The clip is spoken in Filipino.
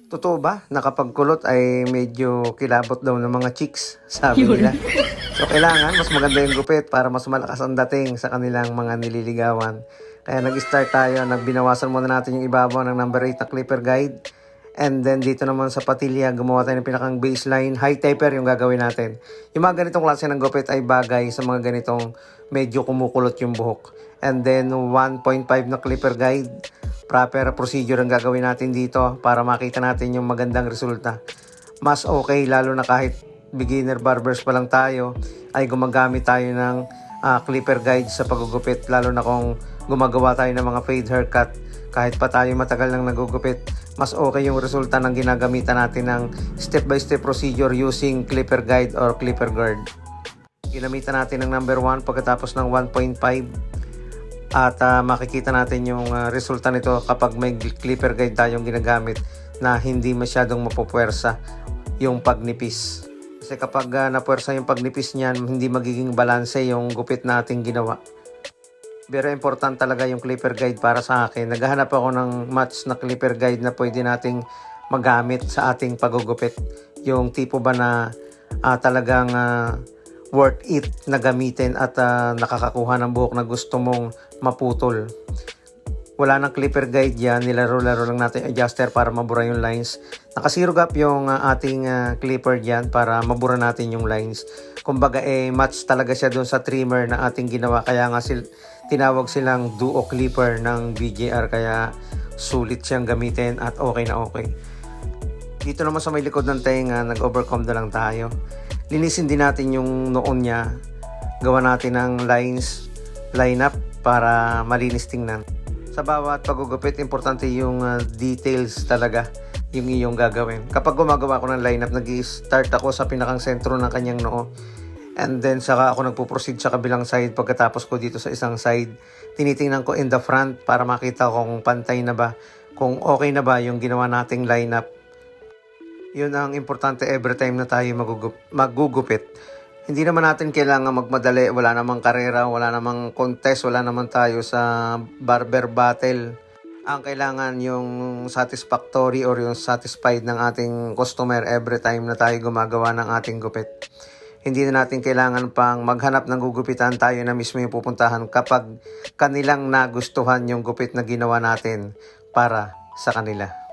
Totoo ba? Nakapagkulot ay medyo kilabot daw ng mga chicks, sabi nila. So kailangan mas maganda yung gupit para mas malakas ang dating sa kanilang mga nililigawan. Kaya nag-start tayo, nagbinawasan muna natin yung ibabaw ng number 8 na clipper guide. And then dito naman sa patilya, gumawa tayo ng pinakang baseline. High taper yung gagawin natin. Yung mga ganitong klase ng gupit ay bagay sa mga ganitong medyo kumukulot yung buhok. And then 1.5 na clipper guide. Proper procedure ang gagawin natin dito para makita natin yung magandang resulta. Mas okay lalo na kahit beginner barbers pa lang tayo ay gumagamit tayo ng clipper guide sa paggugupit, lalo na kung gumagawa tayo ng mga fade haircut. Kahit pa tayo matagal nang nagugupit, mas okay yung resulta ng ginagamitan natin ng step-by-step procedure using clipper guide or clipper guard. Ginamitan natin ng number 1 pagkatapos ng 1.5 at makikita natin yung resulta nito kapag may clipper guide tayong ginagamit na hindi masyadong mapupuwersa yung pagnipis. Kasi kapag napuwersa yung pagnipis niyan, hindi magiging balanse yung gupit nating ginawa. Very important talaga yung clipper guide para sa akin. Naghahanap ako ng match na clipper guide na pwede nating magamit sa ating paggugupit. Yung tipo ba na talagang worth it na gamitin at nakakakuha ng buhok na gusto mong maputol. Wala nang clipper guide yan, nilaro-laro lang natin adjuster para mabura yung lines. Naka-zero gap yung ating clipper dyan para mabura natin yung lines. Kumbaga match talaga siya doon sa trimmer na ating ginawa, kaya nga tinawag silang duo clipper ng BJR, kaya sulit siyang gamitin at okay na okay. Dito naman sa may likod ng tenga, nag-overcome na lang tayo. Linisin din natin yung noon niya. Gawa natin ng line up para malinis tingnan. Sa bawat pagugupit, importante yung details talaga yung iyong gagawin. Kapag gumagawa ko ng lineup, nag-start ako sa pinakang sentro ng kanyang noo. And then saka ako nagpo-proceed sa kabilang side. Pagkatapos ko dito sa isang side, tinitingnan ko in the front para makita ko kung pantay na ba, kung okay na ba yung ginawa nating lineup. Yun ang importante every time na tayo magugupit. Hindi naman natin kailangan magmadali, wala namang karera, wala namang contest, wala naman tayo sa barber battle. Ang kailangan yung satisfactory or yung satisfied ng ating customer every time na tayo gumagawa ng ating gupit. Hindi na natin kailangan pang maghanap ng gugupitan, tayo na mismo yung pupuntahan kapag kanilang nagustuhan yung gupit na ginawa natin para sa kanila.